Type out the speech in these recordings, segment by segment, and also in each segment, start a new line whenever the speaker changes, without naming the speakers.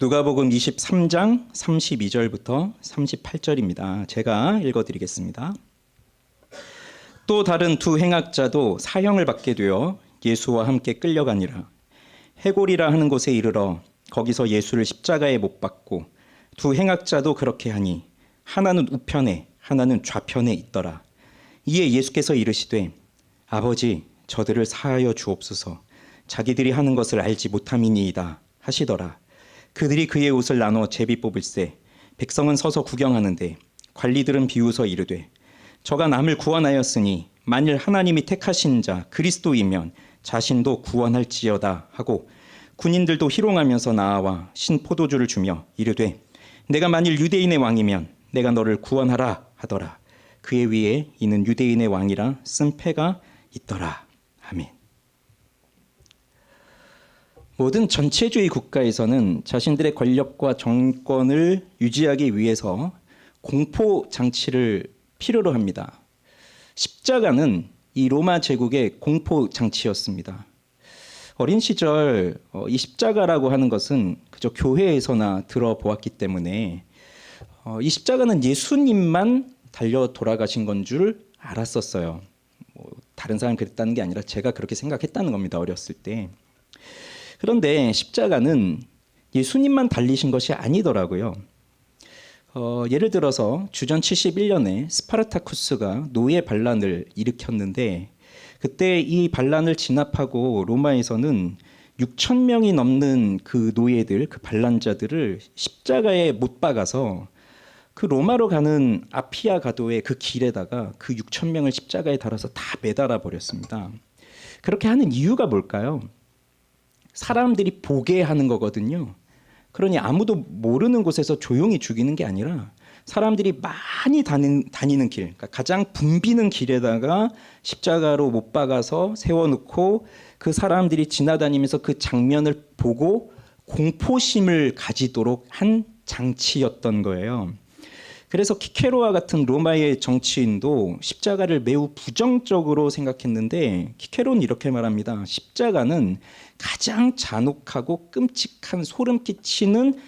누가복음 23장 32절부터 38절입니다. 제가 읽어드리겠습니다. 또 다른 두 행악자도 사형을 받게 되어 예수와 함께 끌려가니라. 해골이라 하는 곳에 이르러 거기서 예수를 십자가에 못 박고 두 행악자도 그렇게 하니 하나는 우편에 하나는 좌편에 있더라. 이에 예수께서 이르시되 아버지 저들을 사하여 주옵소서. 자기들이 하는 것을 알지 못함이니이다 하시더라. 그들이 그의 옷을 나눠 제비 뽑을세. 백성은 서서 구경하는데 관리들은 비웃어 이르되 저가 남을 구원하였으니 만일 하나님이 택하신 자 그리스도이면 자신도 구원할지어다 하고 군인들도 희롱하면서 나아와 신포도주를 주며 이르되 내가 만일 유대인의 왕이면 내가 너를 구원하라 하더라. 그의 위에 이는 유대인의 왕이라 쓴 패가 있더라. 아멘. 모든 전체주의 국가에서는 자신들의 권력과 정권을 유지하기 위해서 공포 장치를 필요로 합니다. 십자가는 이 로마 제국의 공포 장치였습니다. 어린 시절 이 십자가라고 하는 것은 그저 교회에서나 들어보았기 때문에 이 십자가는 예수님만 달려 돌아가신 건 줄 알았었어요. 다른 사람 그랬다는 게 아니라 제가 그렇게 생각했다는 겁니다. 어렸을 때. 그런데 십자가는 예수님만 달리신 것이 아니더라고요. 예를 들어서 주전 71년에 스파르타쿠스가 노예 반란을 일으켰는데 그때 이 반란을 진압하고 로마에서는 6천 명이 넘는 그 노예들, 그 반란자들을 십자가에 못 박아서 그 로마로 가는 아피아 가도의 그 길에다가 그 6천 명을 십자가에 달아서 다 매달아 버렸습니다. 그렇게 하는 이유가 뭘까요? 사람들이 보게 하는 거거든요. 그러니 아무도 모르는 곳에서 조용히 죽이는 게 아니라 사람들이 많이 다니는 길, 그러니까 가장 붐비는 길에다가 십자가로 못 박아서 세워놓고 그 사람들이 지나다니면서 그 장면을 보고 공포심을 가지도록 한 장치였던 거예요. 그래서 키케로와 같은 로마의 정치인도 십자가를 매우 부정적으로 생각했는데 키케로는 이렇게 말합니다. 십자가는 가장 잔혹하고 끔찍한 소름 끼치는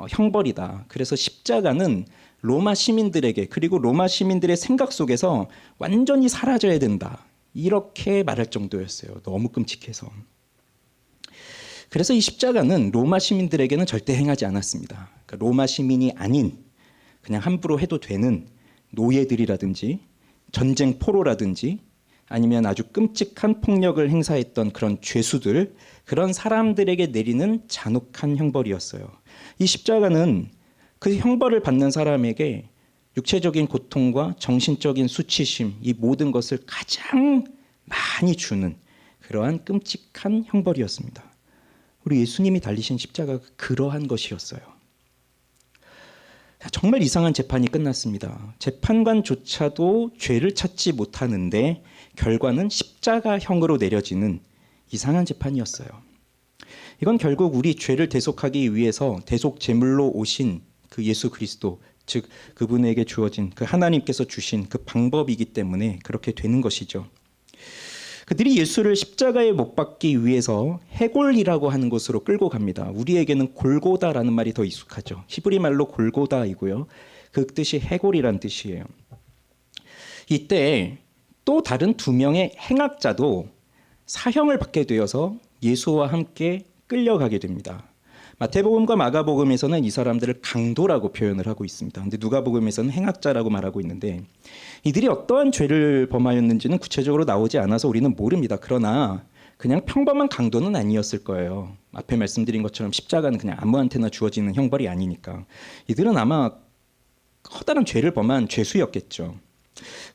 형벌이다. 그래서 십자가는 로마 시민들에게 그리고 로마 시민들의 생각 속에서 완전히 사라져야 된다. 이렇게 말할 정도였어요. 너무 끔찍해서. 그래서 이 십자가는 로마 시민들에게는 절대 행하지 않았습니다. 그러니까 로마 시민이 아닌 그냥 함부로 해도 되는 노예들이라든지 전쟁 포로라든지 아니면 아주 끔찍한 폭력을 행사했던 그런 죄수들, 그런 사람들에게 내리는 잔혹한 형벌이었어요. 이 십자가는 그 형벌을 받는 사람에게 육체적인 고통과 정신적인 수치심, 이 모든 것을 가장 많이 주는 그러한 끔찍한 형벌이었습니다. 우리 예수님이 달리신 십자가가 그러한 것이었어요. 정말 이상한 재판이 끝났습니다. 재판관조차도 죄를 찾지 못하는데 결과는 십자가형으로 내려지는 이상한 재판이었어요. 이건 결국 우리 죄를 대속하기 위해서 대속 제물로 오신 그 예수 그리스도, 즉 그분에게 주어진 그 하나님께서 주신 그 방법이기 때문에 그렇게 되는 것이죠. 그들이 예수를 십자가에 못 박기 위해서 해골이라고 하는 곳으로 끌고 갑니다. 우리에게는 골고다라는 말이 더 익숙하죠. 히브리 말로 골고다이고요. 그 뜻이 해골이란 뜻이에요. 이때 또 다른 두 명의 행악자도 사형을 받게 되어서 예수와 함께 끌려가게 됩니다. 마태복음과 마가복음에서는 이 사람들을 강도라고 표현을 하고 있습니다. 근데 누가복음에서는 행악자라고 말하고 있는데 이들이 어떠한 죄를 범하였는지는 구체적으로 나오지 않아서 우리는 모릅니다. 그러나 그냥 평범한 강도는 아니었을 거예요. 앞에 말씀드린 것처럼 십자가는 그냥 아무한테나 주어지는 형벌이 아니니까. 이들은 아마 커다란 죄를 범한 죄수였겠죠.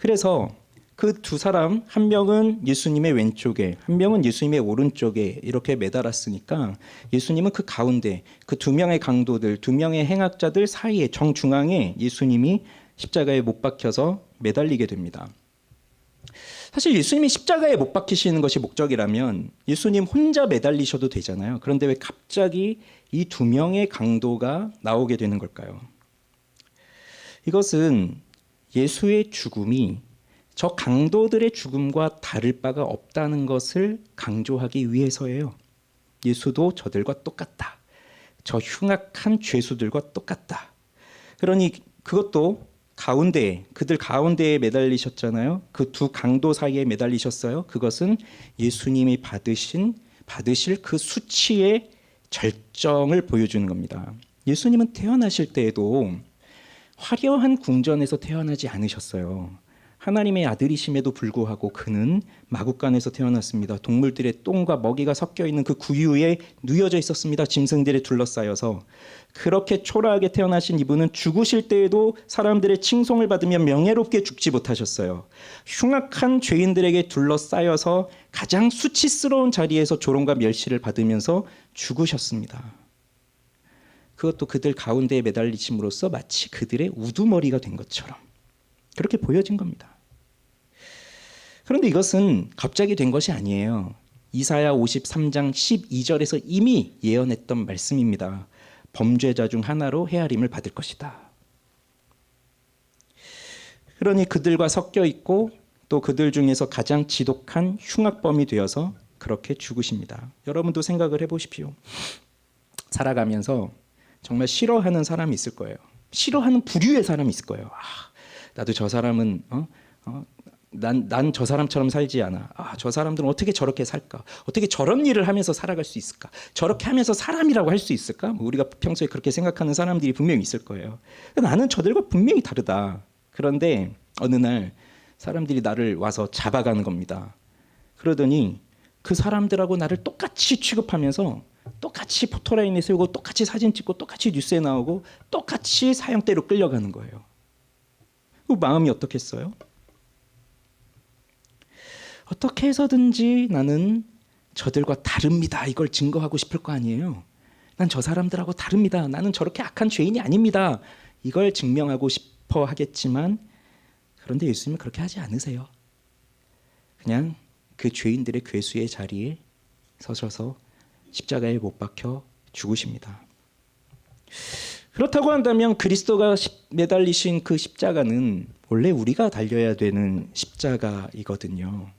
그래서 그 두 사람, 한 명은 예수님의 왼쪽에, 한 명은 예수님의 오른쪽에 이렇게 매달았으니까 예수님은 그 가운데 그 두 명의 강도들, 두 명의 행악자들 사이에 정중앙에 예수님이 십자가에 못 박혀서 매달리게 됩니다. 사실 예수님이 십자가에 못 박히시는 것이 목적이라면 예수님 혼자 매달리셔도 되잖아요. 그런데 왜 갑자기 이 두 명의 강도가 나오게 되는 걸까요? 이것은 예수의 죽음이 저 강도들의 죽음과 다를 바가 없다는 것을 강조하기 위해서예요. 예수도 저들과 똑같다. 저 흉악한 죄수들과 똑같다. 그러니 그것도 그들 가운데에 매달리셨잖아요. 그 두 강도 사이에 매달리셨어요. 그것은 예수님이 받으실 그 수치의 절정을 보여주는 겁니다. 예수님은 태어나실 때에도 화려한 궁전에서 태어나지 않으셨어요. 하나님의 아들이심에도 불구하고 그는 마구간에서 태어났습니다. 동물들의 똥과 먹이가 섞여 있는 그 구유에 누워져 있었습니다. 짐승들에 둘러싸여서. 그렇게 초라하게 태어나신 이분은 죽으실 때에도 사람들의 칭송을 받으며 명예롭게 죽지 못하셨어요. 흉악한 죄인들에게 둘러싸여서 가장 수치스러운 자리에서 조롱과 멸시를 받으면서 죽으셨습니다. 그것도 그들 가운데에 매달리심으로써 마치 그들의 우두머리가 된 것처럼 그렇게 보여진 겁니다. 그런데 이것은 갑자기 된 것이 아니에요. 이사야 53장 12절에서 이미 예언했던 말씀입니다. 범죄자 중 하나로 헤아림을 받을 것이다. 그러니 그들과 섞여 있고 또 그들 중에서 가장 지독한 흉악범이 되어서 그렇게 죽으십니다. 여러분도 생각을 해보십시오. 살아가면서 정말 싫어하는 사람이 있을 거예요. 싫어하는 부류의 사람이 있을 거예요. 나도 저 사람은 난 저 사람처럼 살지 않아. 저 사람들은 어떻게 저렇게 살까? 어떻게 저런 일을 하면서 살아갈 수 있을까? 저렇게 하면서 사람이라고 할 수 있을까? 우리가 평소에 그렇게 생각하는 사람들이 분명히 있을 거예요. 나는 저들과 분명히 다르다. 그런데 어느 날 사람들이 나를 와서 잡아가는 겁니다. 그러더니 그 사람들하고 나를 똑같이 취급하면서 똑같이 포토라인에 세우고 똑같이 사진 찍고 똑같이 뉴스에 나오고 똑같이 사형대로 끌려가는 거예요. 그 마음이 어떻겠어요? 어떻게 해서든지 나는 저들과 다릅니다. 이걸 증거하고 싶을 거 아니에요. 난 저 사람들하고 다릅니다. 나는 저렇게 악한 죄인이 아닙니다. 이걸 증명하고 싶어 하겠지만 그런데 예수님은 그렇게 하지 않으세요. 그냥 그 죄인들의 괴수의 자리에 서셔서 십자가에 못 박혀 죽으십니다. 그렇다고 한다면 그리스도가 매달리신 그 십자가는 원래 우리가 달려야 되는 십자가이거든요.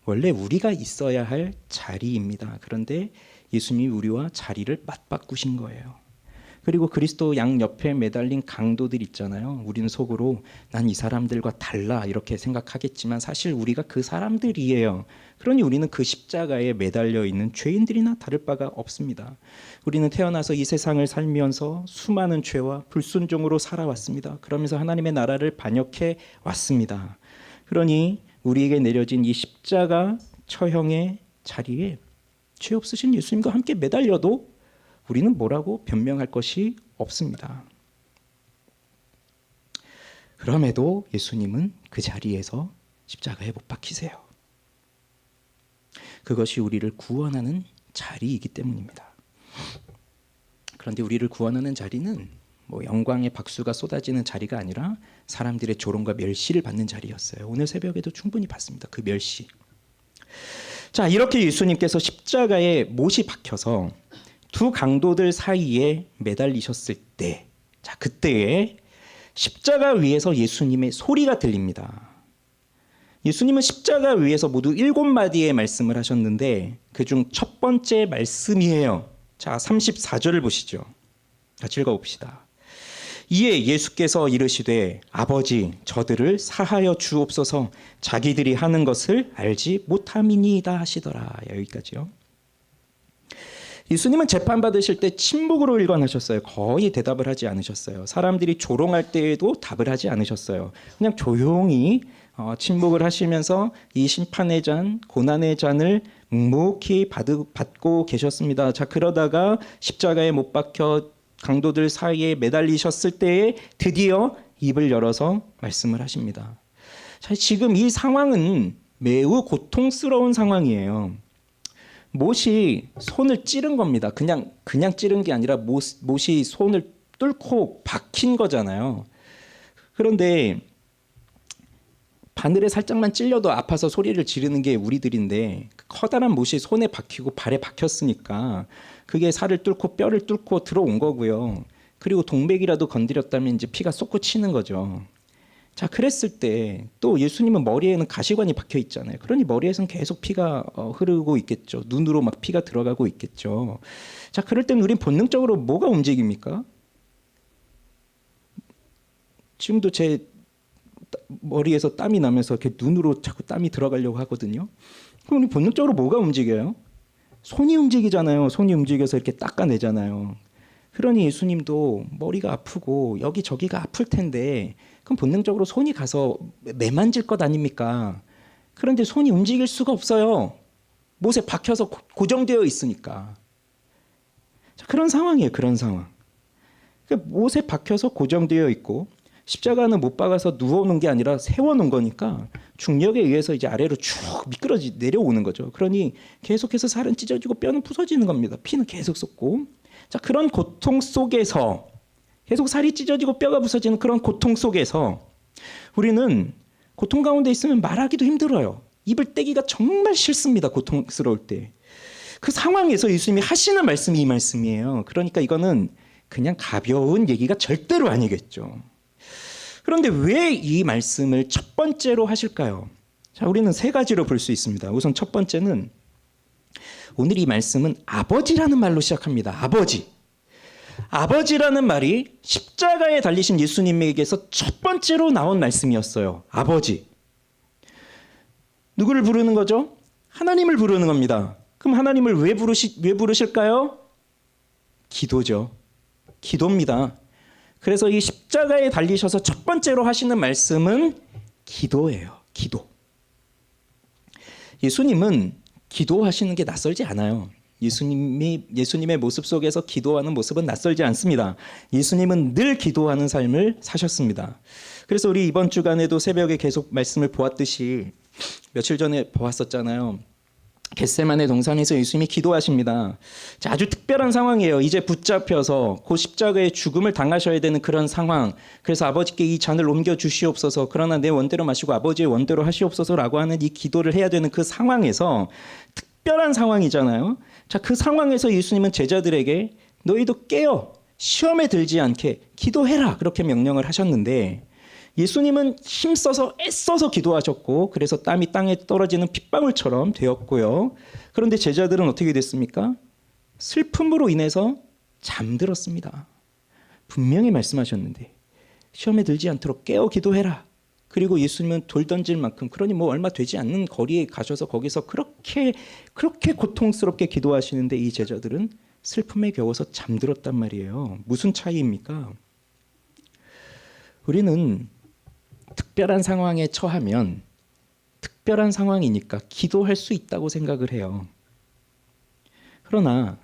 원래 우리가 있어야 할 자리입니다. 그런데 예수님이 우리와 자리를 맞바꾸신 거예요. 그리고 그리스도 양옆에 매달린 강도들 있잖아요. 우리는 속으로 난 이 사람들과 달라 이렇게 생각하겠지만 사실 우리가 그 사람들이에요. 그러니 우리는 그 십자가에 매달려 있는 죄인들이나 다를 바가 없습니다. 우리는 태어나서 이 세상을 살면서 수많은 죄와 불순종으로 살아왔습니다. 그러면서 하나님의 나라를 반역해 왔습니다. 그러니 우리에게 내려진 이 십자가 처형의 자리에 죄 없으신 예수님과 함께 매달려도 우리는 뭐라고 변명할 것이 없습니다. 그럼에도 예수님은 그 자리에서 십자가에 못 박히세요. 그것이 우리를 구원하는 자리이기 때문입니다. 그런데 우리를 구원하는 자리는 영광의 박수가 쏟아지는 자리가 아니라 사람들의 조롱과 멸시를 받는 자리였어요. 오늘 새벽에도 충분히 봤습니다. 그 멸시. 자, 이렇게 예수님께서 십자가에 못이 박혀서 두 강도들 사이에 매달리셨을 때, 자, 그때에 십자가 위에서 예수님의 소리가 들립니다. 예수님은 십자가 위에서 모두 7마디의 말씀을 하셨는데 그중 첫 번째 말씀이에요. 자, 34절을 보시죠. 같이 읽어봅시다. 이에 예수께서 이르시되 아버지 저들을 사하여 주옵소서 자기들이 하는 것을 알지 못함이니이다 하시더라. 여기까지요. 예수님은 재판받으실 때 침묵으로 일관하셨어요. 거의 대답을 하지 않으셨어요. 사람들이 조롱할 때에도 답을 하지 않으셨어요. 그냥 조용히 침묵을 하시면서 이 심판의 잔, 고난의 잔을 묵묵히 받고 계셨습니다. 자, 그러다가 십자가에 못 박혀 강도들 사이에 매달리셨을 때에 드디어 입을 열어서 말씀을 하십니다. 자, 지금 이 상황은 매우 고통스러운 상황이에요. 못이 손을 찌른 겁니다. 그냥 찌른 게 아니라 못이 손을 뚫고 박힌 거잖아요. 그런데 바늘에 살짝만 찔려도 아파서 소리를 지르는 게 우리들인데 커다란 못이 손에 박히고 발에 박혔으니까 그게 살을 뚫고 뼈를 뚫고 들어온 거고요. 그리고 동맥이라도 건드렸다면 이제 피가 쏟고 치는 거죠. 자, 그랬을 때 또 예수님은 머리에는 가시관이 박혀 있잖아요. 그러니 머리에선 계속 피가 흐르고 있겠죠. 눈으로 막 피가 들어가고 있겠죠. 자, 그럴 때는 우린 본능적으로 뭐가 움직입니까? 지금도 제 머리에서 땀이 나면서 이렇게 눈으로 자꾸 땀이 들어가려고 하거든요. 그럼 우리 본능적으로 뭐가 움직여요? 손이 움직이잖아요. 손이 움직여서 이렇게 닦아내잖아요. 그러니 예수님도 머리가 아프고 여기저기가 아플 텐데 그럼 본능적으로 손이 가서 매만질 것 아닙니까? 그런데 손이 움직일 수가 없어요. 못에 박혀서 고정되어 있으니까. 자, 그런 상황이에요. 그런 상황. 그러니까 못에 박혀서 고정되어 있고 십자가는 못 박아서 누워놓은 게 아니라 세워놓은 거니까 중력에 의해서 이제 아래로 쭉 미끄러지 내려오는 거죠. 그러니 계속해서 살은 찢어지고 뼈는 부서지는 겁니다. 피는 계속 쏟고. 자, 그런 고통 속에서 계속 살이 찢어지고 뼈가 부서지는 그런 고통 속에서 우리는 고통 가운데 있으면 말하기도 힘들어요. 입을 떼기가 정말 싫습니다. 고통스러울 때. 그 상황에서 예수님이 하시는 말씀이 이 말씀이에요. 그러니까 이거는 그냥 가벼운 얘기가 절대로 아니겠죠. 그런데 왜 이 말씀을 첫 번째로 하실까요? 자, 우리는 세 가지로 볼 수 있습니다. 우선 첫 번째는 오늘 이 말씀은 아버지라는 말로 시작합니다. 아버지. 아버지라는 말이 십자가에 달리신 예수님에게서 첫 번째로 나온 말씀이었어요. 아버지. 누구를 부르는 거죠? 하나님을 부르는 겁니다. 그럼 하나님을 왜 부르실까요? 기도죠. 기도입니다. 그래서 이 십자가에 달리셔서 첫 번째로 하시는 말씀은 기도예요. 기도. 예수님은 기도하시는 게 낯설지 않아요. 예수님의 모습 속에서 기도하는 모습은 낯설지 않습니다. 예수님은 늘 기도하는 삶을 사셨습니다. 그래서 우리 이번 주간에도 새벽에 계속 말씀을 보았듯이 며칠 전에 보았었잖아요. 겟세마네 동산에서 예수님이 기도하십니다. 자, 아주 특별한 상황이에요. 이제 붙잡혀서 그 십자가의 죽음을 당하셔야 되는 그런 상황. 그래서 아버지께 이 잔을 옮겨 주시옵소서. 그러나 내 원대로 마시고 아버지의 원대로 하시옵소서라고 하는 이 기도를 해야 되는 그 상황에서 특별한 상황이잖아요. 자, 그 상황에서 예수님은 제자들에게 너희도 깨어 시험에 들지 않게 기도해라 그렇게 명령을 하셨는데 예수님은 힘써서 애써서 기도하셨고 그래서 땀이 땅에 떨어지는 핏방울처럼 되었고요. 그런데 제자들은 어떻게 됐습니까? 슬픔으로 인해서 잠들었습니다. 분명히 말씀하셨는데 시험에 들지 않도록 깨어 기도해라. 그리고 예수님은 돌 던질 만큼 그러니 뭐 얼마 되지 않는 거리에 가셔서 거기서 그렇게 고통스럽게 기도하시는데 이 제자들은 슬픔에 겨워서 잠들었단 말이에요. 무슨 차이입니까? 우리는 특별한 상황에 처하면 특별한 상황이니까 기도할 수 있다고 생각을 해요. 그러나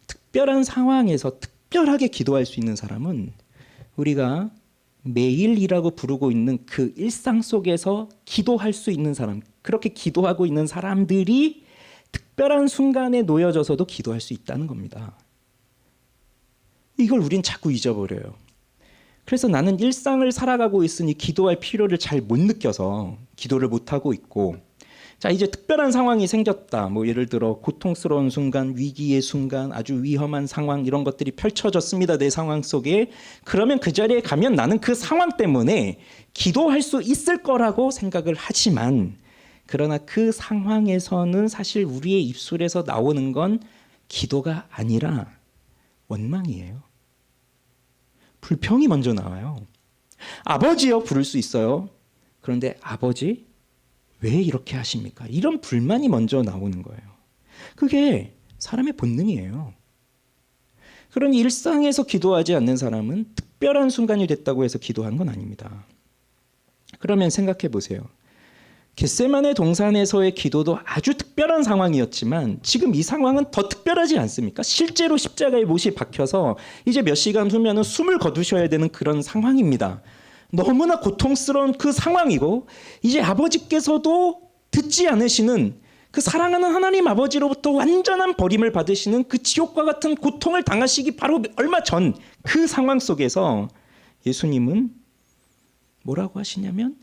특별한 상황에서 특별하게 기도할 수 있는 사람은 우리가 매일이라고 부르고 있는 그 일상 속에서 기도할 수 있는 사람, 그렇게 기도하고 있는 사람들이 특별한 순간에 놓여져서도 기도할 수 있다는 겁니다. 이걸 우린 자꾸 잊어버려요. 그래서 나는 일상을 살아가고 있으니 기도할 필요를 잘 못 느껴서 기도를 못하고 있고, 자, 이제 특별한 상황이 생겼다. 뭐 예를 들어 고통스러운 순간, 위기의 순간, 아주 위험한 상황 이런 것들이 펼쳐졌습니다. 내 상황 속에. 그러면 그 자리에 가면 나는 그 상황 때문에 기도할 수 있을 거라고 생각을 하지만 그러나 그 상황에서는 사실 우리의 입술에서 나오는 건 기도가 아니라 원망이에요. 불평이 먼저 나와요. 아버지요 부를 수 있어요. 그런데 아버지 왜 이렇게 하십니까? 이런 불만이 먼저 나오는 거예요. 그게 사람의 본능이에요. 그러니 일상에서 기도하지 않는 사람은 특별한 순간이 됐다고 해서 기도한 건 아닙니다. 그러면 생각해 보세요. 겟세마네 동산에서의 기도도 아주 특별한 상황이었지만 지금 이 상황은 더 특별하지 않습니까? 실제로 십자가에 못이 박혀서 이제 몇 시간 후면은 숨을 거두셔야 되는 그런 상황입니다. 너무나 고통스러운 그 상황이고 이제 아버지께서도 듣지 않으시는 그 사랑하는 하나님 아버지로부터 완전한 버림을 받으시는 그 지옥과 같은 고통을 당하시기 바로 얼마 전 그 상황 속에서 예수님은 뭐라고 하시냐면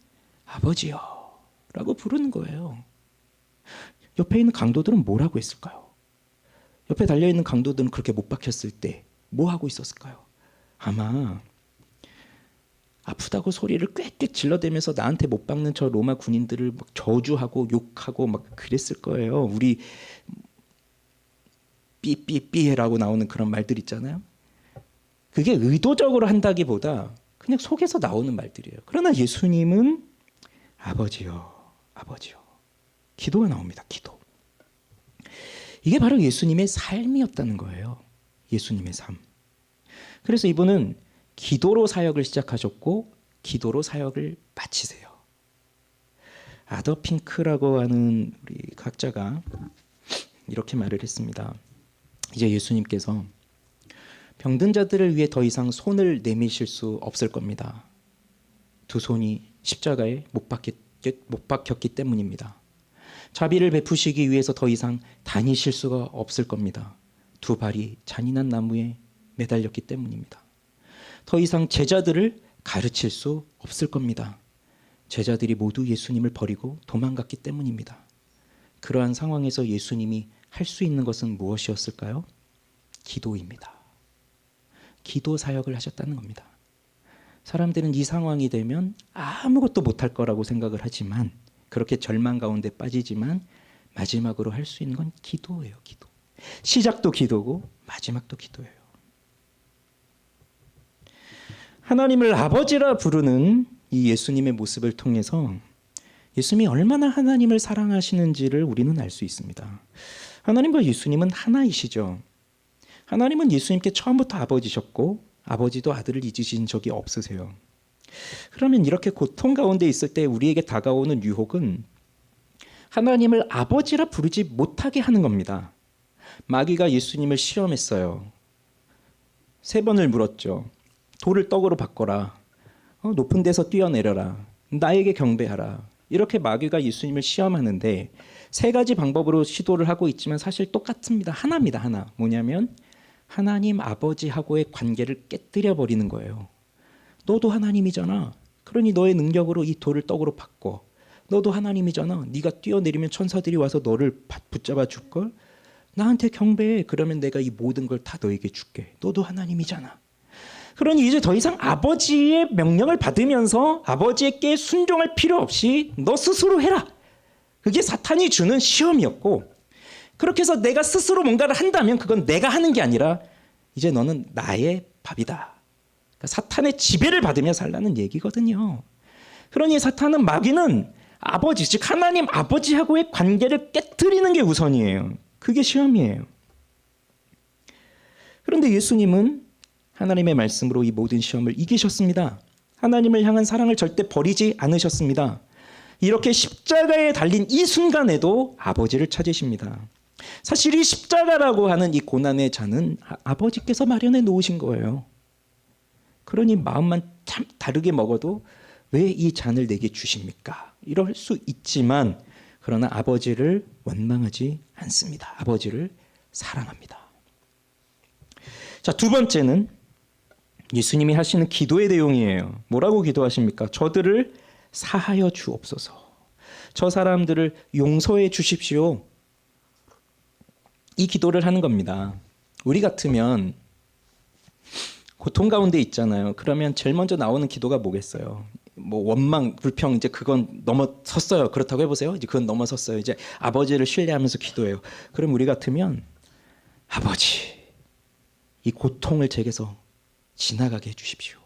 아버지요 라고 부르는 거예요. 옆에 있는 강도들은 뭐라고 했을까요? 옆에 달려있는 강도들은 그렇게 못 박혔을 때 뭐 하고 있었을까요? 아마 아프다고 소리를 꽥꽥 질러대면서 나한테 못 박는 저 로마 군인들을 막 저주하고 욕하고 막 그랬을 거예요. 우리 삐삐삐라고 나오는 그런 말들 있잖아요. 그게 의도적으로 한다기보다 그냥 속에서 나오는 말들이에요. 그러나 예수님은 아버지요, 아버지요. 기도가 나옵니다. 기도. 이게 바로 예수님의 삶이었다는 거예요. 예수님의 삶. 그래서 이분은 기도로 사역을 시작하셨고 기도로 사역을 마치세요. 아더 핑크라고 하는 우리 학자가 이렇게 말을 했습니다. 이제 예수님께서 병든 자들을 위해 더 이상 손을 내미실 수 없을 겁니다. 두 손이 십자가에 못 박혔기 때문입니다. 자비를 베푸시기 위해서 더 이상 다니실 수가 없을 겁니다. 두 발이 잔인한 나무에 매달렸기 때문입니다. 더 이상 제자들을 가르칠 수 없을 겁니다. 제자들이 모두 예수님을 버리고 도망갔기 때문입니다. 그러한 상황에서 예수님이 할 수 있는 것은 무엇이었을까요? 기도입니다. 기도 사역을 하셨다는 겁니다. 사람들은 이 상황이 되면 아무것도 못할 거라고 생각을 하지만 그렇게 절망 가운데 빠지지만 마지막으로 할 수 있는 건 기도예요. 기도. 시작도 기도고 마지막도 기도예요. 하나님을 아버지라 부르는 이 예수님의 모습을 통해서 예수님이 얼마나 하나님을 사랑하시는지를 우리는 알 수 있습니다. 하나님과 예수님은 하나이시죠. 하나님은 예수님께 처음부터 아버지셨고 아버지도 아들을 잊으신 적이 없으세요. 그러면 이렇게 고통 가운데 있을 때 우리에게 다가오는 유혹은 하나님을 아버지라 부르지 못하게 하는 겁니다. 마귀가 예수님을 시험했어요. 3번을 물었죠. 돌을 떡으로 바꿔라. 높은 데서 뛰어내려라. 나에게 경배하라. 이렇게 마귀가 예수님을 시험하는데 3가지 방법으로 시도를 하고 있지만 사실 똑같습니다. 하나입니다. 하나. 뭐냐면 하나님 아버지하고의 관계를 깨뜨려 버리는 거예요. 너도 하나님이잖아. 그러니 너의 능력으로 이 돌을 떡으로 바꿔. 너도 하나님이잖아. 네가 뛰어내리면 천사들이 와서 너를 붙잡아 줄걸. 나한테 경배해. 그러면 내가 이 모든 걸 다 너에게 줄게. 너도 하나님이잖아. 그러니 이제 더 이상 아버지의 명령을 받으면서 아버지에게 순종할 필요 없이 너 스스로 해라. 그게 사탄이 주는 시험이었고, 그렇게 해서 내가 스스로 뭔가를 한다면 그건 내가 하는 게 아니라 이제 너는 나의 밥이다. 그러니까 사탄의 지배를 받으며 살라는 얘기거든요. 그러니 사탄은, 마귀는 아버지, 즉 하나님 아버지하고의 관계를 깨뜨리는 게 우선이에요. 그게 시험이에요. 그런데 예수님은 하나님의 말씀으로 이 모든 시험을 이기셨습니다. 하나님을 향한 사랑을 절대 버리지 않으셨습니다. 이렇게 십자가에 달린 이 순간에도 아버지를 찾으십니다. 사실 이 십자가라고 하는 이 고난의 잔은 아버지께서 마련해 놓으신 거예요. 그러니 마음만 참 다르게 먹어도 왜 이 잔을 내게 주십니까? 이럴 수 있지만 그러나 아버지를 원망하지 않습니다. 아버지를 사랑합니다. 자, 2번째는 예수님이 하시는 기도의 내용이에요. 뭐라고 기도하십니까? 저들을 사하여 주옵소서. 저 사람들을 용서해 주십시오. 이 기도를 하는 겁니다. 우리 같으면 고통 가운데 있잖아요. 그러면 제일 먼저 나오는 기도가 뭐겠어요? 뭐 원망, 불평, 이제 그건 넘어섰어요. 그렇다고 해보세요. 이제 그건 넘어섰어요. 이제 아버지를 신뢰하면서 기도해요. 그럼 우리 같으면 아버지, 이 고통을 제게서 지나가게 해주십시오.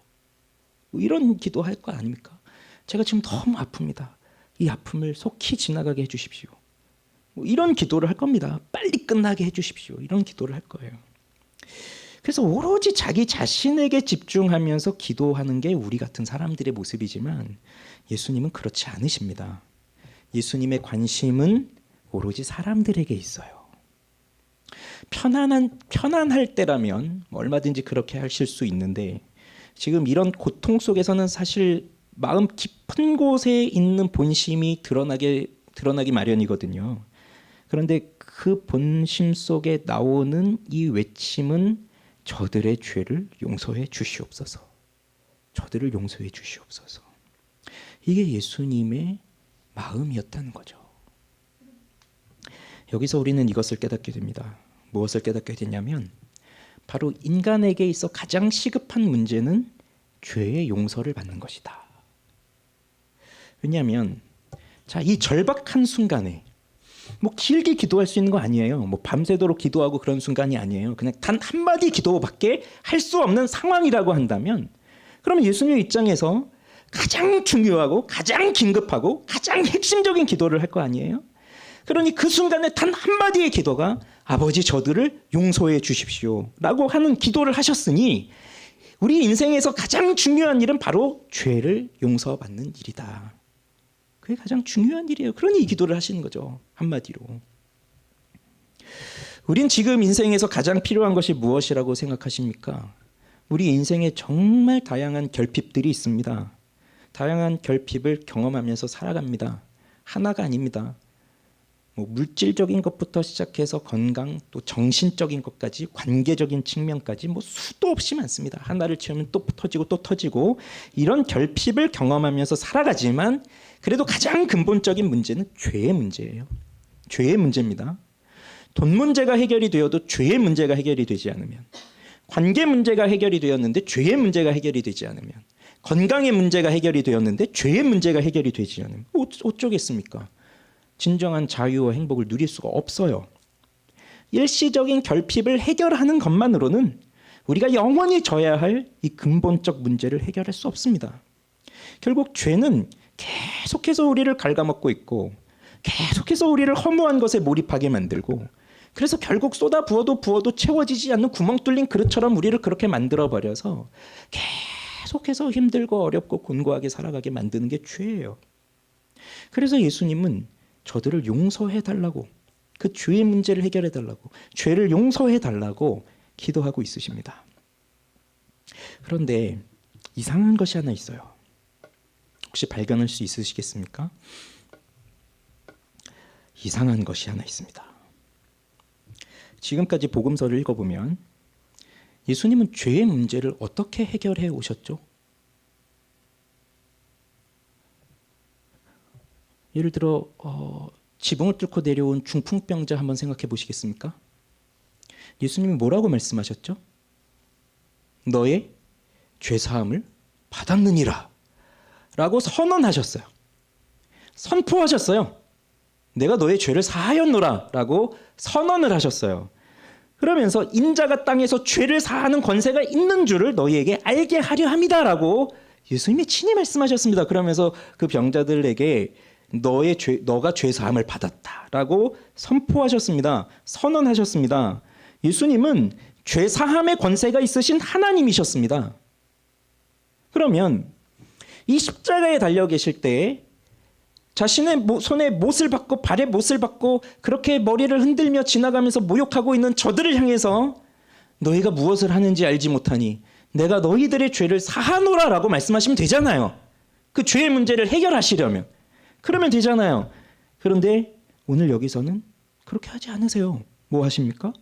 뭐 이런 기도할 거 아닙니까? 제가 지금 너무 아픕니다. 이 아픔을 속히 지나가게 해주십시오. 뭐 이런 기도를 할 겁니다. 빨리 끝나게 해주십시오. 이런 기도를 할 거예요. 그래서 오로지 자기 자신에게 집중하면서 기도하는 게 우리 같은 사람들의 모습이지만 예수님은 그렇지 않으십니다. 예수님의 관심은 오로지 사람들에게 있어요. 편안할 때라면 얼마든지 그렇게 하실 수 있는데 지금 이런 고통 속에서는 사실 마음 깊은 곳에 있는 본심이 드러나기 마련이거든요. 그런데 그 본심 속에 나오는 이 외침은 저들의 죄를 용서해 주시옵소서. 저들을 용서해 주시옵소서. 이게 예수님의 마음이었다는 거죠. 여기서 우리는 이것을 깨닫게 됩니다. 무엇을 깨닫게 되냐면 바로 인간에게 있어 가장 시급한 문제는 죄의 용서를 받는 것이다. 왜냐하면 이 절박한 순간에 길게 기도할 수 있는 거 아니에요. 밤새도록 기도하고 그런 순간이 아니에요. 그냥 단 한마디 기도밖에 할 수 없는 상황이라고 한다면, 그러면 예수님의 입장에서 가장 중요하고 가장 긴급하고 가장 핵심적인 기도를 할 거 아니에요. 그러니 그 순간에 단 한마디의 기도가 아버지 저들을 용서해 주십시오 라고 하는 기도를 하셨으니, 우리 인생에서 가장 중요한 일은 바로 죄를 용서받는 일이다. 그게 가장 중요한 일이에요. 그러니 이 기도를 하시는 거죠. 한마디로. 우린 지금 인생에서 가장 필요한 것이 무엇이라고 생각하십니까? 우리 인생에 정말 다양한 결핍들이 있습니다. 다양한 결핍을 경험하면서 살아갑니다. 하나가 아닙니다. 물질적인 것부터 시작해서 건강, 또 정신적인 것까지, 관계적인 측면까지 수도 없이 많습니다. 하나를 채우면 또 터지고 또 터지고, 이런 결핍을 경험하면서 살아가지만 그래도 가장 근본적인 문제는 죄의 문제예요. 죄의 문제입니다. 돈 문제가 해결이 되어도 죄의 문제가 해결이 되지 않으면, 관계 문제가 해결이 되었는데 죄의 문제가 해결이 되지 않으면, 건강의 문제가 해결이 되었는데 죄의 문제가 해결이 되지 않으면 어쩌겠습니까? 진정한 자유와 행복을 누릴 수가 없어요. 일시적인 결핍을 해결하는 것만으로는 우리가 영원히 져야 할 이 근본적 문제를 해결할 수 없습니다. 결국 죄는 계속해서 우리를 갉아먹고 있고, 계속해서 우리를 허무한 것에 몰입하게 만들고, 그래서 결국 쏟아 부어도 채워지지 않는 구멍 뚫린 그릇처럼 우리를 그렇게 만들어버려서 계속해서 힘들고 어렵고 곤고하게 살아가게 만드는 게 죄예요. 그래서 예수님은 저들을 용서해달라고, 그 죄의 문제를 해결해달라고, 죄를 용서해달라고 기도하고 있으십니다. 그런데 이상한 것이 하나 있어요. 혹시 발견할 수 있으시겠습니까? 이상한 것이 하나 있습니다. 지금까지 복음서를 읽어보면 예수님은 죄의 문제를 어떻게 해결해 오셨죠? 예를 들어 지붕을 뚫고 내려온 중풍병자 한번 생각해 보시겠습니까? 예수님이 뭐라고 말씀하셨죠? 너의 죄사함을 받았느니라 라고 선언하셨어요. 선포하셨어요. 내가 너의 죄를 사하였노라 라고 선언을 하셨어요. 그러면서 인자가 땅에서 죄를 사하는 권세가 있는 줄을 너희에게 알게 하려 함이다 라고 예수님이 친히 말씀하셨습니다. 그러면서 그 병자들에게 너가 죄 사함을 받았다라고 선포하셨습니다. 선언하셨습니다. 예수님은 죄 사함의 권세가 있으신 하나님이셨습니다. 그러면 이 십자가에 달려 계실 때 자신의 손에 못을 받고 발에 못을 받고 그렇게 머리를 흔들며 지나가면서 모욕하고 있는 저들을 향해서 너희가 무엇을 하는지 알지 못하니 내가 너희들의 죄를 사하노라 라고 말씀하시면 되잖아요. 그 죄의 문제를 해결하시려면. 그러면 되잖아요. 그런데 오늘 여기서는 그렇게 하지 않으세요. 뭐 하십니까?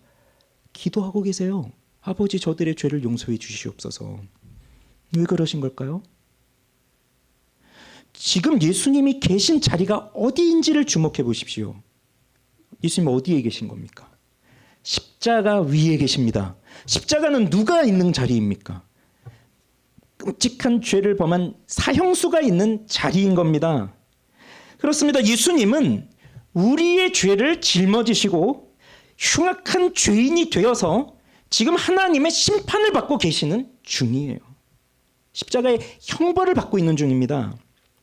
기도하고 계세요. 아버지 저들의 죄를 용서해 주시옵소서. 왜 그러신 걸까요? 지금 예수님이 계신 자리가 어디인지를 주목해 보십시오. 예수님 어디에 계신 겁니까? 십자가 위에 계십니다. 십자가는 누가 있는 자리입니까? 끔찍한 죄를 범한 사형수가 있는 자리인 겁니다. 그렇습니다. 예수님은 우리의 죄를 짊어지시고 흉악한 죄인이 되어서 지금 하나님의 심판을 받고 계시는 중이에요. 십자가의 형벌을 받고 있는 중입니다.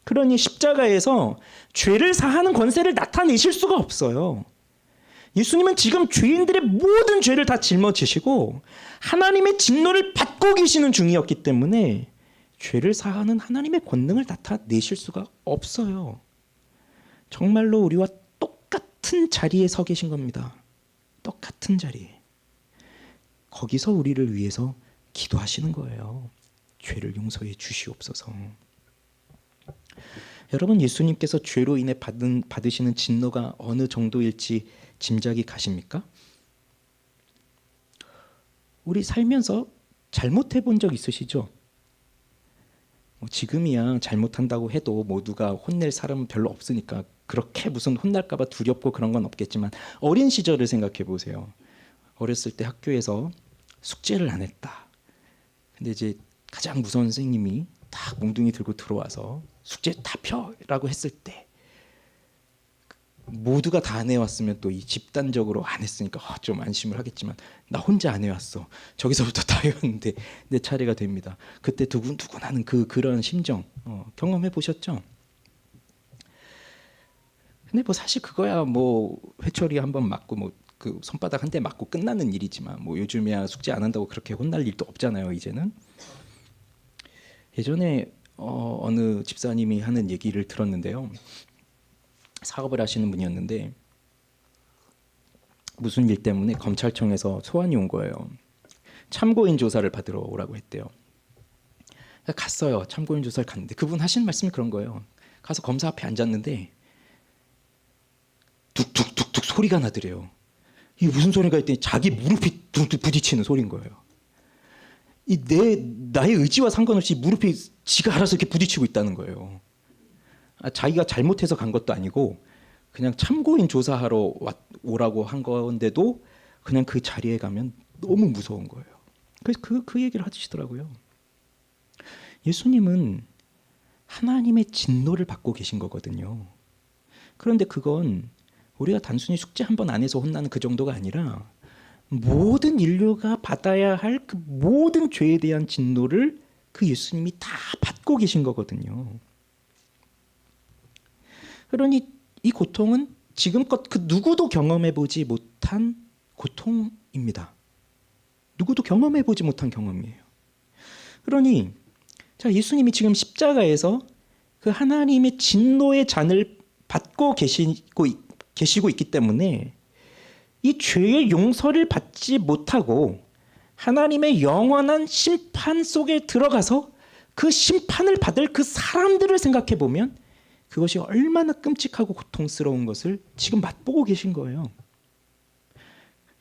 그러니 십자가에서 죄를 사하는 권세를 나타내실 수가 없어요. 예수님은 지금 죄인들의 모든 죄를 다 짊어지시고 하나님의 진노를 받고 계시는 중이었기 때문에 죄를 사하는 하나님의 권능을 나타내실 수가 없어요. 정말로 우리와 똑같은 자리에 서 계신 겁니다. 똑같은 자리에. 거기서 우리를 위해서 기도하시는 거예요. 죄를 용서해 주시옵소서. 여러분, 예수님께서 죄로 인해 받으시는 진노가 어느 정도일지 짐작이 가십니까? 우리 살면서 잘못해 본 적 있으시죠? 지금이야 잘못한다고 해도 모두가 혼낼 사람은 별로 없으니까 그렇게 무슨 혼날까 봐 두렵고 그런 건 없겠지만 어린 시절을 생각해 보세요. 어렸을 때 학교에서 숙제를 안 했다. 근데 이제 가장 무서운 선생님이 딱 몽둥이 들고 들어와서 숙제 다 펴라고 했을 때 모두가 다 안 해왔으면 또 이 집단적으로 안 했으니까 좀 안심을 하겠지만 나 혼자 안 해왔어. 저기서부터 다 해왔는데 내 차례가 됩니다. 그때 두근두근하는 그런 심정 경험해 보셨죠? 근데 뭐 사실 그거야 뭐 회초리 한번 맞고 뭐 그 손바닥 한 대 맞고 끝나는 일이지만 뭐 요즘에야 숙제 안 한다고 그렇게 혼날 일도 없잖아요. 이제는. 예전에 어느 집사님이 하는 얘기를 들었는데요. 사업을 하시는 분이었는데 무슨 일 때문에 검찰청에서 소환이 온 거예요. 참고인 조사를 받으러 오라고 했대요. 갔어요. 참고인 조사를 갔는데 그분 하시는 말씀이 그런 거예요. 가서 검사 앞에 앉았는데 툭툭툭툭 소리가 나더래요. 이게 무슨 소리가 있더니 자기 무릎이 툭툭 부딪히는 소리인 거예요. 나의 의지와 상관없이 무릎이 지가 알아서 이렇게 부딪히고 있다는 거예요. 자기가 잘못해서 간 것도 아니고 그냥 참고인 조사하러 오라고 한 건데도 그냥 그 자리에 가면 너무 무서운 거예요. 그래서 그 얘기를 하시더라고요. 예수님은 하나님의 진노를 받고 계신 거거든요. 그런데 그건 우리가 단순히 숙제 한 번 안 해서 혼나는 그 정도가 아니라 모든 인류가 받아야 할 그 모든 죄에 대한 진노를 그 예수님이 다 받고 계신 거거든요. 그러니 이 고통은 지금껏 그 누구도 경험해 보지 못한 고통입니다. 누구도 경험해 보지 못한 경험이에요. 그러니 자, 예수님이 지금 십자가에서 그 하나님의 진노의 잔을 받고 계시고 있기 때문에 이 죄의 용서를 받지 못하고 하나님의 영원한 심판 속에 들어가서 그 심판을 받을 그 사람들을 생각해 보면 그것이 얼마나 끔찍하고 고통스러운 것을 지금 맛보고 계신 거예요.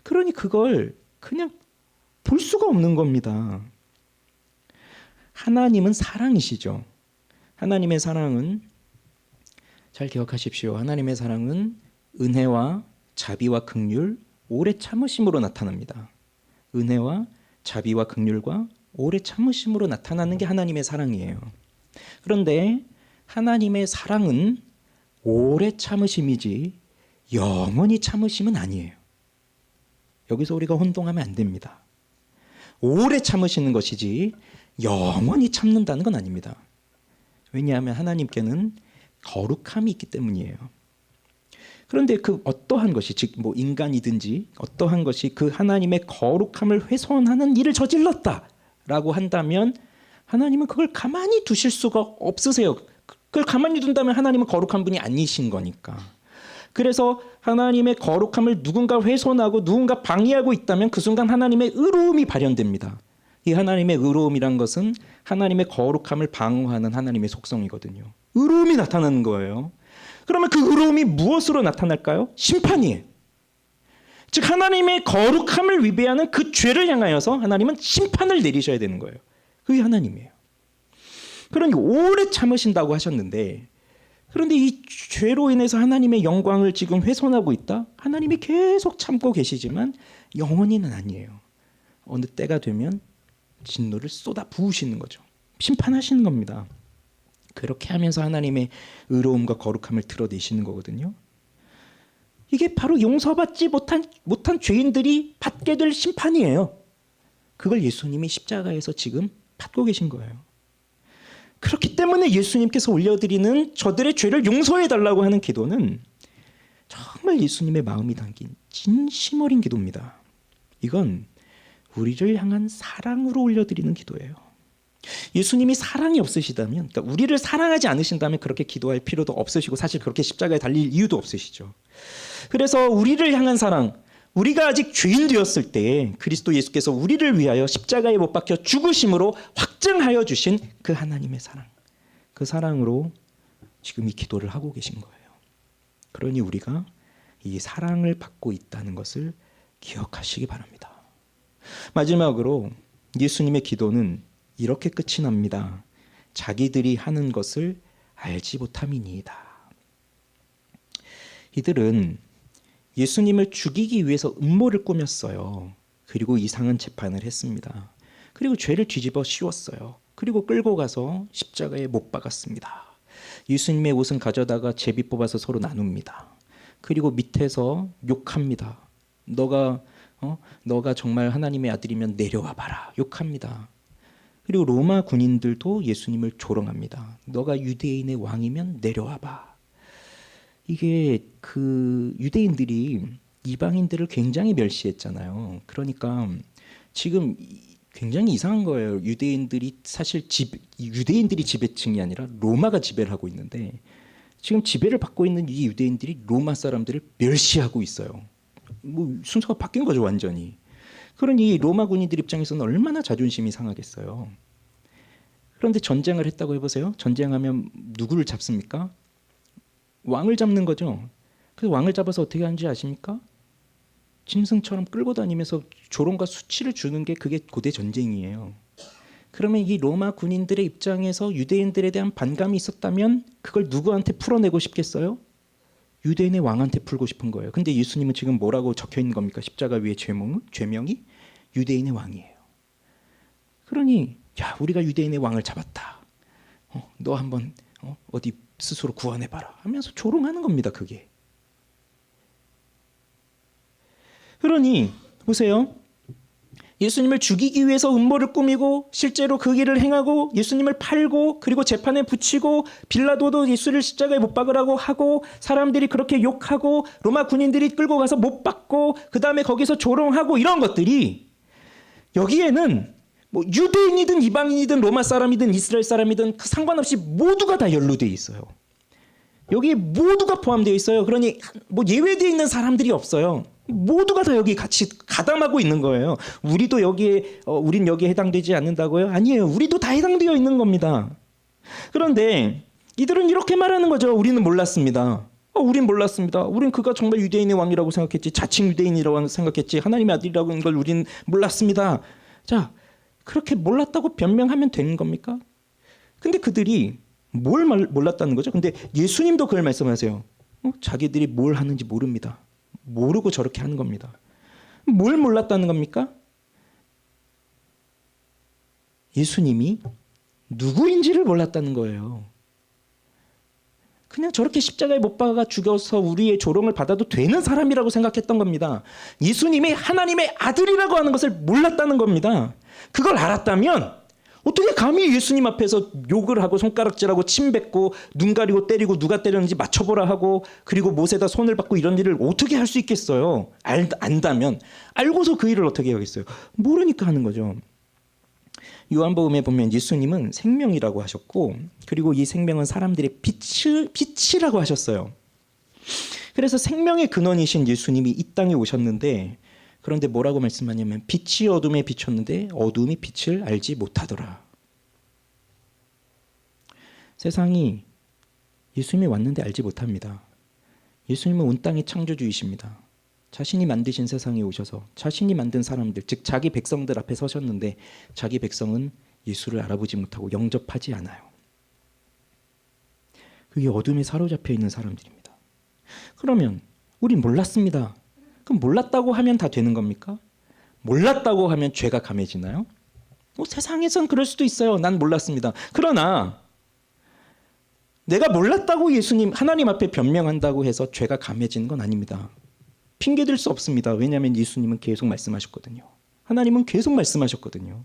그러니 그걸 그냥 볼 수가 없는 겁니다. 하나님은 사랑이시죠. 하나님의 사랑은 잘 기억하십시오. 하나님의 사랑은 은혜와 자비와 긍휼, 오래 참으심으로 나타납니다. 은혜와 자비와 긍휼과 오래 참으심으로 나타나는 게 하나님의 사랑이에요. 그런데 하나님의 사랑은 오래 참으심이지 영원히 참으심은 아니에요. 여기서 우리가 혼동하면 안 됩니다. 오래 참으시는 것이지 영원히 참는다는 건 아닙니다. 왜냐하면 하나님께는 거룩함이 있기 때문이에요. 그런데 그 어떠한 것이, 즉 뭐 인간이든지 어떠한 것이 그 하나님의 거룩함을 훼손하는 일을 저질렀다라고 한다면 하나님은 그걸 가만히 두실 수가 없으세요. 그걸 가만히 둔다면 하나님은 거룩한 분이 아니신 거니까. 그래서 하나님의 거룩함을 누군가 훼손하고 누군가 방해하고 있다면 그 순간 하나님의 의로움이 발현됩니다. 이 하나님의 의로움이란 것은 하나님의 거룩함을 방어하는 하나님의 속성이거든요. 의로움이 나타나는 거예요. 그러면 그 의로움이 무엇으로 나타날까요? 심판이에요. 즉 하나님의 거룩함을 위배하는 그 죄를 향하여서 하나님은 심판을 내리셔야 되는 거예요. 그게 하나님이에요. 그러니 오래 참으신다고 하셨는데, 그런데 이 죄로 인해서 하나님의 영광을 지금 훼손하고 있다? 하나님이 계속 참고 계시지만 영원히는 아니에요. 어느 때가 되면 진노를 쏟아 부으시는 거죠. 심판하시는 겁니다. 그렇게 하면서 하나님의 의로움과 거룩함을 드러내시는 거거든요. 이게 바로 용서받지 못한 죄인들이 받게 될 심판이에요. 그걸 예수님이 십자가에서 지금 받고 계신 거예요. 그렇기 때문에 예수님께서 올려드리는 저들의 죄를 용서해달라고 하는 기도는 정말 예수님의 마음이 담긴 진심 어린 기도입니다. 이건 우리를 향한 사랑으로 올려드리는 기도예요. 예수님이 사랑이 없으시다면, 그러니까 우리를 사랑하지 않으신다면 그렇게 기도할 필요도 없으시고 사실 그렇게 십자가에 달릴 이유도 없으시죠. 그래서 우리를 향한 사랑, 우리가 아직 죄인 되었을 때 그리스도 예수께서 우리를 위하여 십자가에 못 박혀 죽으심으로 확증하여 주신 그 하나님의 사랑, 그 사랑으로 지금 이 기도를 하고 계신 거예요. 그러니 우리가 이 사랑을 받고 있다는 것을 기억하시기 바랍니다. 마지막으로 예수님의 기도는 이렇게 끝이 납니다. 자기들이 하는 것을 알지 못함이니이다. 이들은 예수님을 죽이기 위해서 음모를 꾸몄어요. 그리고 이상한 재판을 했습니다. 그리고 죄를 뒤집어 씌웠어요. 그리고 끌고 가서 십자가에 못 박았습니다. 예수님의 옷은 가져다가 제비 뽑아서 서로 나눕니다. 그리고 밑에서 욕합니다. 너가 정말 하나님의 아들이면 내려와 봐라. 욕합니다. 그리고 로마 군인들도 예수님을 조롱합니다. 너가 유대인의 왕이면 내려와 봐. 이게 그 유대인들이 이방인들을 굉장히 멸시했잖아요. 그러니까 지금 굉장히 이상한 거예요. 유대인들이 지배층이 아니라 로마가 지배를 하고 있는데 지금 지배를 받고 있는 이 유대인들이 로마 사람들을 멸시하고 있어요. 뭐 순서가 바뀐 거죠, 완전히. 그러니 로마 군인들 입장에서는 얼마나 자존심이 상하겠어요. 그런데 전쟁을 했다고 해보세요. 전쟁하면 누구를 잡습니까? 왕을 잡는 거죠. 그래서 왕을 잡아서 어떻게 하는지 아십니까? 짐승처럼 끌고 다니면서 조롱과 수치를 주는 게 그게 고대 전쟁이에요. 그러면 이 로마 군인들의 입장에서 유대인들에 대한 반감이 있었다면 그걸 누구한테 풀어내고 싶겠어요? 유대인의 왕한테 풀고 싶은 거예요. 근데 예수님은 지금 뭐라고 적혀 있는 겁니까? 십자가 위에 죄명이 유대인의 왕이에요. 그러니 야, 우리가 유대인의 왕을 잡았다. 너 한번 어디 스스로 구원해봐라 하면서 조롱하는 겁니다. 그게. 그러니 보세요. 예수님을 죽이기 위해서 음모를 꾸미고 실제로 그 일을 행하고 예수님을 팔고 그리고 재판에 붙이고 빌라도도 예수를 십자가에 못 박으라고 하고 사람들이 그렇게 욕하고 로마 군인들이 끌고 가서 못 박고 그 다음에 거기서 조롱하고 이런 것들이 여기에는 뭐 유대인이든 이방인이든 로마 사람이든 이스라엘 사람이든 상관없이 모두가 다 연루되어 있어요. 여기에 모두가 포함되어 있어요. 그러니 뭐 예외되어 있는 사람들이 없어요. 모두가 다 여기 같이 가담하고 있는 거예요. 우리도 여기에 우린 여기에 해당되지 않는다고요? 아니에요. 우리도 다 해당되어 있는 겁니다. 그런데 이들은 이렇게 말하는 거죠. 우리는 몰랐습니다. 우린 몰랐습니다. 우린 그가 정말 유대인의 왕이라고 생각했지. 자칭 유대인이라고 생각했지. 하나님의 아들이라고 하는 걸 우린 몰랐습니다. 자, 그렇게 몰랐다고 변명하면 되는 겁니까? 근데 그들이 뭘 몰랐다는 거죠? 근데 예수님도 그걸 말씀하세요. 자기들이 뭘 하는지 모릅니다. 모르고 저렇게 하는 겁니다. 뭘 몰랐다는 겁니까? 예수님이 누구인지를 몰랐다는 거예요. 그냥 저렇게 십자가에 못 박아 죽여서 우리의 조롱을 받아도 되는 사람이라고 생각했던 겁니다. 예수님이 하나님의 아들이라고 하는 것을 몰랐다는 겁니다. 그걸 알았다면 어떻게 감히 예수님 앞에서 욕을 하고 손가락질하고 침 뱉고 눈 가리고 때리고 누가 때렸는지 맞춰보라 하고 그리고 못에다 손을 받고 이런 일을 어떻게 할 수 있겠어요? 안다면. 알고서 그 일을 어떻게 하겠어요? 모르니까 하는 거죠. 요한복음에 보면 예수님은 생명이라고 하셨고 그리고 이 생명은 사람들의 빛이라고 하셨어요. 그래서 생명의 근원이신 예수님이 이 땅에 오셨는데 그런데 뭐라고 말씀하냐면 빛이 어둠에 비쳤는데 어둠이 빛을 알지 못하더라. 세상이 예수님이 왔는데 알지 못합니다. 예수님은 온 땅의 창조주이십니다. 자신이 만드신 세상에 오셔서 자신이 만든 사람들, 즉 자기 백성들 앞에 서셨는데 자기 백성은 예수를 알아보지 못하고 영접하지 않아요. 그게 어둠에 사로잡혀 있는 사람들입니다. 그러면 우린 몰랐습니다. 그럼 몰랐다고 하면 다 되는 겁니까? 몰랐다고 하면 죄가 감해지나요? 세상에선 그럴 수도 있어요. 난 몰랐습니다. 그러나 내가 몰랐다고 예수님 하나님 앞에 변명한다고 해서 죄가 감해지는 건 아닙니다. 핑계댈 수 없습니다. 왜냐하면 예수님은 계속 말씀하셨거든요. 하나님은 계속 말씀하셨거든요.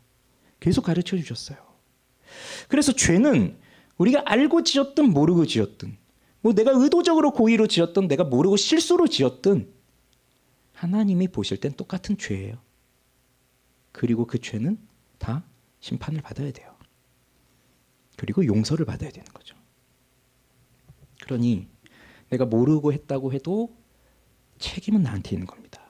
계속 가르쳐 주셨어요. 그래서 죄는 우리가 알고 지었든 모르고 지었든 뭐 내가 의도적으로 고의로 지었든 내가 모르고 실수로 지었든 하나님이 보실 땐 똑같은 죄예요. 그리고 그 죄는 다 심판을 받아야 돼요. 그리고 용서를 받아야 되는 거죠. 그러니 내가 모르고 했다고 해도 책임은 나한테 있는 겁니다.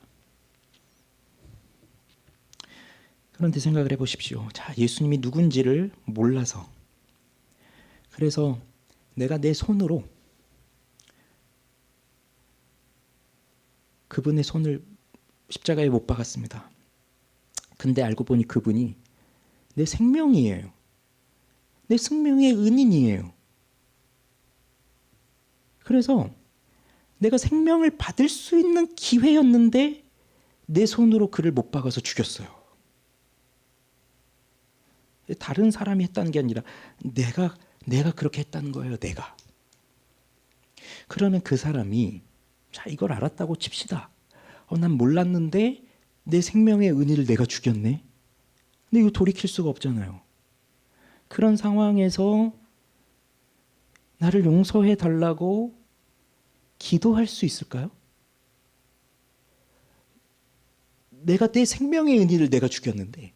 그런데 생각을 해보십시오. 자, 예수님이 누군지를 몰라서 그래서 내가 내 손으로 그분의 손을 십자가에 못 박았습니다. 근데 알고 보니 그분이 내 생명이에요. 내 생명의 은인이에요. 그래서 내가 생명을 받을 수 있는 기회였는데 내 손으로 그를 못 박아서 죽였어요. 다른 사람이 했다는 게 아니라 내가 그렇게 했다는 거예요. 내가. 그러면 그 사람이 자 이걸 알았다고 칩시다. 난 몰랐는데 내 생명의 은혜를 내가 죽였네. 근데 이거 돌이킬 수가 없잖아요. 그런 상황에서 나를 용서해 달라고 기도할 수 있을까요? 내가 내 생명의 은혜를 내가 죽였는데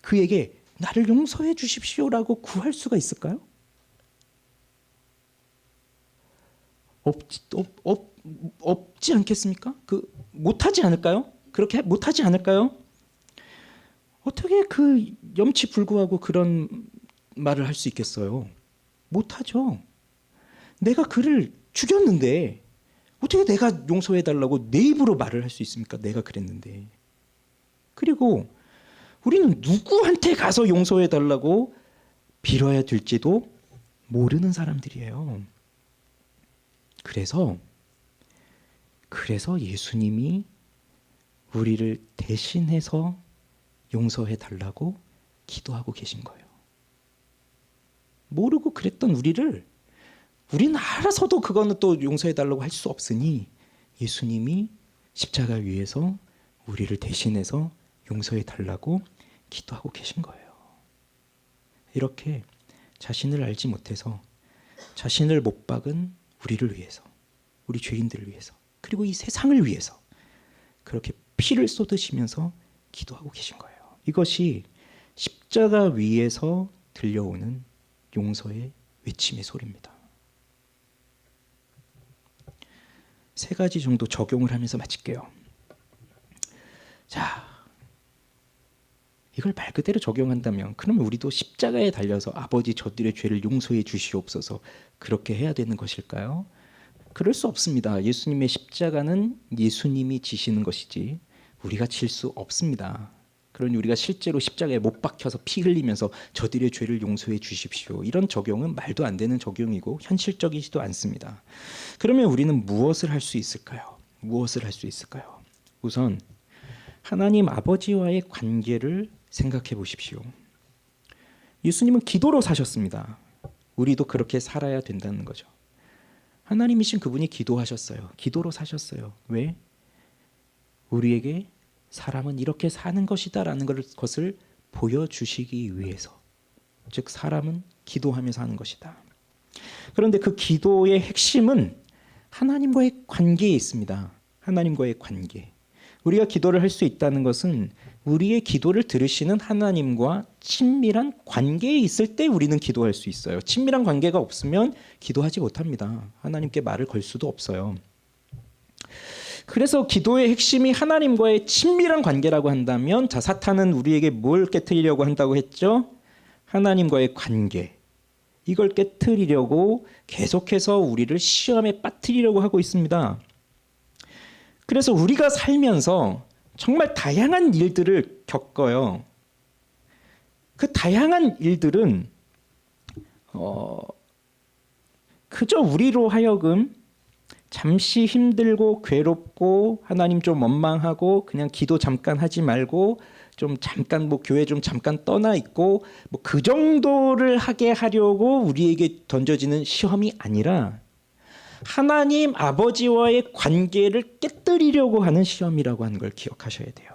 그에게 나를 용서해 주십시오라고 구할 수가 있을까요? 없지 않겠습니까? 못하지 않을까요? 그렇게 못하지 않을까요? 어떻게 그 염치불구하고 그런 말을 할 수 있겠어요? 못하죠. 내가 그를 죽였는데 어떻게 내가 용서해달라고 내 입으로 말을 할 수 있습니까? 내가 그랬는데. 그리고 우리는 누구한테 가서 용서해달라고 빌어야 될지도 모르는 사람들이에요. 그래서 예수님이 우리를 대신해서 용서해달라고 기도하고 계신 거예요. 모르고 그랬던 우리는 알아서도 그거는 또 용서해달라고 할 수 없으니 예수님이 십자가 위에서 우리를 대신해서 용서해달라고 기도하고 계신 거예요. 이렇게 자신을 알지 못해서 자신을 못 박은 우리를 위해서, 우리 죄인들을 위해서, 그리고 이 세상을 위해서 그렇게 피를 쏟으시면서 기도하고 계신 거예요. 이것이 십자가 위에서 들려오는 용서의 외침의 소리입니다. 3가지 정도 적용을 하면서 마칠게요. 자, 이걸 말 그대로 적용한다면 그러면 우리도 십자가에 달려서 아버지 저들의 죄를 용서해 주시옵소서 그렇게 해야 되는 것일까요? 그럴 수 없습니다. 예수님의 십자가는 예수님이 지시는 것이지 우리가 질 수 없습니다. 그러니 우리가 실제로 십자가에 못 박혀서 피 흘리면서 저들의 죄를 용서해 주십시오. 이런 적용은 말도 안 되는 적용이고 현실적이지도 않습니다. 그러면 우리는 무엇을 할 수 있을까요? 무엇을 할 수 있을까요? 우선 하나님 아버지와의 관계를 생각해 보십시오. 예수님은 기도로 사셨습니다. 우리도 그렇게 살아야 된다는 거죠. 하나님이신 그분이 기도하셨어요. 기도로 사셨어요. 왜? 우리에게 사람은 이렇게 사는 것이다라는 것을 보여주시기 위해서. 즉 사람은 기도하며 사는 것이다. 그런데 그 기도의 핵심은 하나님과의 관계에 있습니다. 하나님과의 관계. 우리가 기도를 할 수 있다는 것은 우리의 기도를 들으시는 하나님과 친밀한 관계에 있을 때 우리는 기도할 수 있어요. 친밀한 관계가 없으면 기도하지 못합니다. 하나님께 말을 걸 수도 없어요. 그래서 기도의 핵심이 하나님과의 친밀한 관계라고 한다면 자 사탄은 우리에게 뭘 깨트리려고 한다고 했죠? 하나님과의 관계. 이걸 깨트리려고 계속해서 우리를 시험에 빠뜨리려고 하고 있습니다. 그래서 우리가 살면서 정말 다양한 일들을 겪어요. 그 다양한 일들은 그저 우리로 하여금 잠시 힘들고 괴롭고 하나님 좀 원망하고 그냥 기도 잠깐 하지 말고 좀 잠깐 교회 좀 잠깐 떠나 있고 그 정도를 하게 하려고 우리에게 던져지는 시험이 아니라 하나님 아버지와의 관계를 깨뜨리려고 하는 시험이라고 하는 걸 기억하셔야 돼요.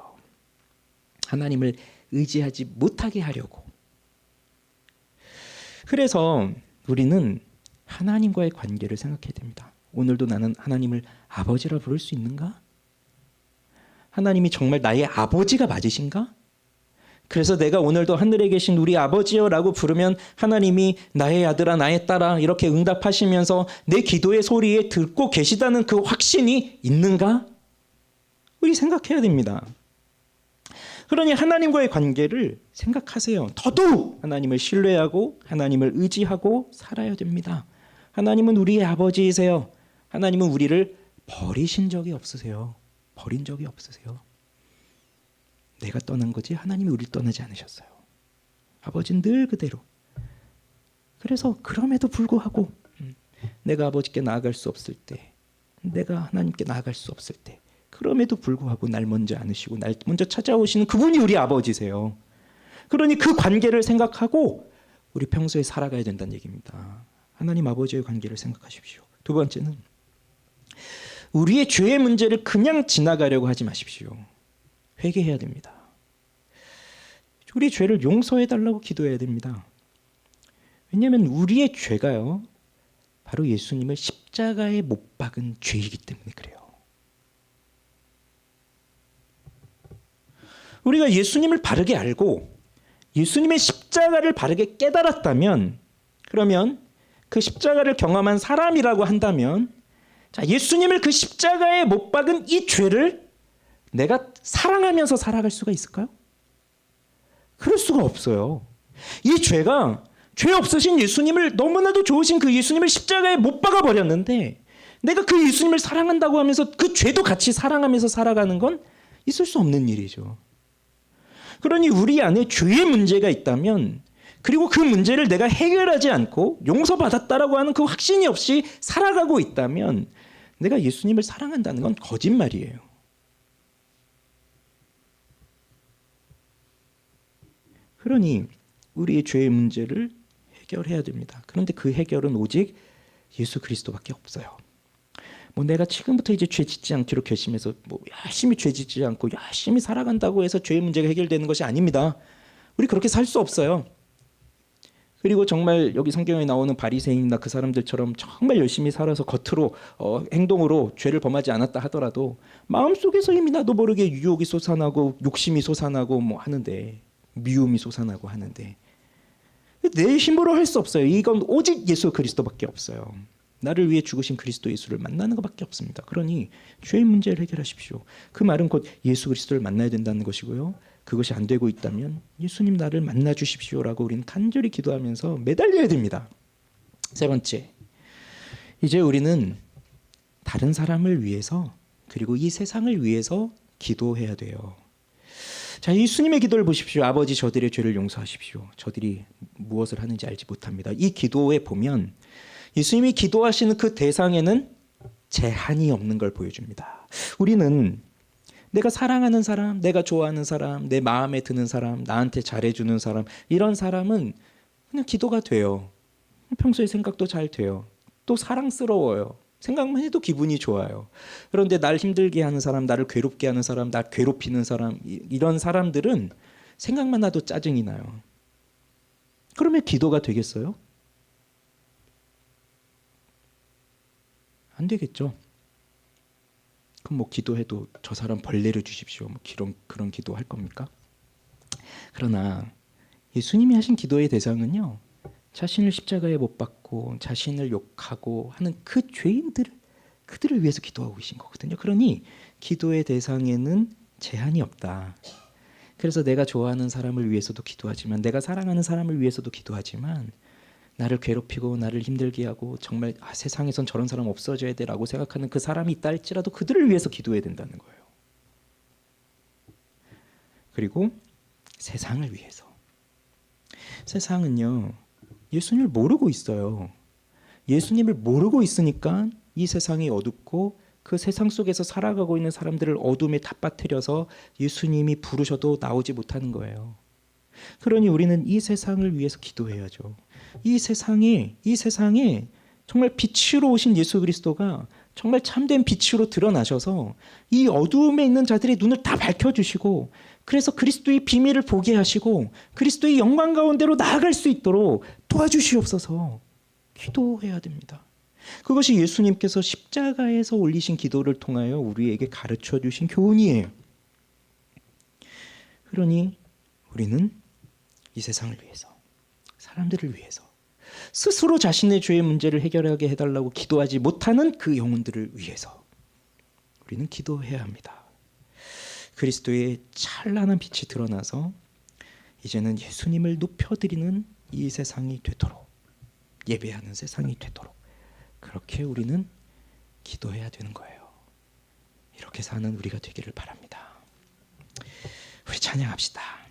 하나님을 의지하지 못하게 하려고. 그래서 우리는 하나님과의 관계를 생각해야 됩니다. 오늘도 나는 하나님을 아버지라 부를 수 있는가? 하나님이 정말 나의 아버지가 맞으신가? 그래서 내가 오늘도 하늘에 계신 우리 아버지여라고 부르면 하나님이 나의 아들아 나의 딸아 이렇게 응답하시면서 내 기도의 소리에 듣고 계시다는 그 확신이 있는가? 우리 생각해야 됩니다. 그러니 하나님과의 관계를 생각하세요. 더더욱 하나님을 신뢰하고 하나님을 의지하고 살아야 됩니다. 하나님은 우리의 아버지이세요. 하나님은 우리를 버리신 적이 없으세요. 버린 적이 없으세요. 내가 떠난 거지 하나님이 우리를 떠나지 않으셨어요. 아버지는 늘 그대로. 그래서 그럼에도 불구하고 내가 아버지께 나아갈 수 없을 때, 내가 하나님께 나아갈 수 없을 때, 그럼에도 불구하고 날 먼저 안으시고 날 먼저 찾아오시는 그분이 우리 아버지세요. 그러니 그 관계를 생각하고 우리 평소에 살아가야 된다는 얘기입니다. 하나님 아버지의 관계를 생각하십시오. 두 번째는 우리의 죄의 문제를 그냥 지나가려고 하지 마십시오. 회개해야 됩니다. 우리 죄를 용서해달라고 기도해야 됩니다. 왜냐하면 우리의 죄가요, 바로 예수님을 십자가에 못 박은 죄이기 때문에 그래요. 우리가 예수님을 바르게 알고 예수님의 십자가를 바르게 깨달았다면, 그러면 그 십자가를 경험한 사람이라고 한다면, 자, 예수님을 그 십자가에 못 박은 이 죄를 내가 사랑하면서 살아갈 수가 있을까요? 그럴 수가 없어요. 이 죄가 죄 없으신 예수님을, 너무나도 좋으신 그 예수님을 십자가에 못 박아 버렸는데, 내가 그 예수님을 사랑한다고 하면서 그 죄도 같이 사랑하면서 살아가는 건 있을 수 없는 일이죠. 그러니 우리 안에 죄의 문제가 있다면, 그리고 그 문제를 내가 해결하지 않고 용서받았다라고 하는 그 확신이 없이 살아가고 있다면 내가 예수님을 사랑한다는 건 거짓말이에요. 그러니 우리의 죄의 문제를 해결해야 됩니다. 그런데 그 해결은 오직 예수 그리스도밖에 없어요. 내가 지금부터 이제 죄 짓지 않기로 결심해서 열심히 죄 짓지 않고 열심히 살아간다고 해서 죄의 문제가 해결되는 것이 아닙니다. 우리 그렇게 살 수 없어요. 그리고 정말 여기 성경에 나오는 바리새인이나 그 사람들처럼 정말 열심히 살아서 겉으로 행동으로 죄를 범하지 않았다 하더라도 마음속에서 이미 나도 모르게 유혹이 솟아나고 욕심이 솟아나고 하는데, 미움이 솟아나고 하는데, 내 힘으로 할 수 없어요. 이건 오직 예수 그리스도밖에 없어요. 나를 위해 죽으신 그리스도 예수를 만나는 것밖에 없습니다. 그러니 죄의 문제를 해결하십시오. 그 말은 곧 예수 그리스도를 만나야 된다는 것이고요. 그것이 안 되고 있다면 예수님 나를 만나 주십시오라고 우리는 간절히 기도하면서 매달려야 됩니다. 세 번째, 이제 우리는 다른 사람을 위해서, 그리고 이 세상을 위해서 기도해야 돼요. 자, 예수님의 기도를 보십시오. 아버지, 저들의 죄를 용서하십시오. 저들이 무엇을 하는지 알지 못합니다. 이 기도에 보면 예수님이 기도하시는 그 대상에는 제한이 없는 걸 보여줍니다. 우리는 내가 사랑하는 사람, 내가 좋아하는 사람, 내 마음에 드는 사람, 나한테 잘해주는 사람, 이런 사람은 그냥 기도가 돼요. 평소에 생각도 잘 돼요. 또 사랑스러워요. 생각만 해도 기분이 좋아요. 그런데 날 힘들게 하는 사람, 나를 괴롭게 하는 사람, 날 괴롭히는 사람, 이런 사람들은 생각만 나도 짜증이 나요. 그러면 기도가 되겠어요? 안 되겠죠. 그럼 기도해도 저 사람 벌 내려주십시오. 그런 기도 할 겁니까? 그러나 예수님이 하신 기도의 대상은요, 자신을 십자가에 못 박고 자신을 욕하고 하는 그 그들을 위해서 기도하고 계신 거거든요. 그러니 기도의 대상에는 제한이 없다. 그래서 내가 좋아하는 사람을 위해서도 기도하지만, 내가 사랑하는 사람을 위해서도 기도하지만, 나를 괴롭히고 나를 힘들게 하고 정말 세상에선 저런 사람 없어져야 돼라고 생각하는 그 사람이 있다 할지라도 그들을 위해서 기도해야 된다는 거예요. 그리고 세상을 위해서. 세상은요, 예수님을 모르고 있어요. 예수님을 모르고 있으니까 이 세상이 어둡고 그 세상 속에서 살아가고 있는 사람들을 어둠에 다 빠뜨려서 예수님이 부르셔도 나오지 못하는 거예요. 그러니 우리는 이 세상을 위해서 기도해야죠. 이 세상에 정말 빛으로 오신 예수 그리스도가 정말 참된 빛으로 드러나셔서 이 어두움에 있는 자들의 눈을 다 밝혀주시고, 그래서 그리스도의 비밀을 보게 하시고 그리스도의 영광 가운데로 나아갈 수 있도록 도와주시옵소서. 기도해야 됩니다. 그것이 예수님께서 십자가에서 올리신 기도를 통하여 우리에게 가르쳐 주신 교훈이에요. 그러니 우리는 이 세상을 위해서, 사람들을 위해서, 스스로 자신의 죄의 문제를 해결하게 해달라고 기도하지 못하는 그 영혼들을 위해서 우리는 기도해야 합니다. 그리스도의 찬란한 빛이 드러나서 이제는 예수님을 높여드리는 이 세상이 되도록, 예배하는 세상이 되도록 그렇게 우리는 기도해야 되는 거예요. 이렇게 사는 우리가 되기를 바랍니다. 우리 찬양합시다.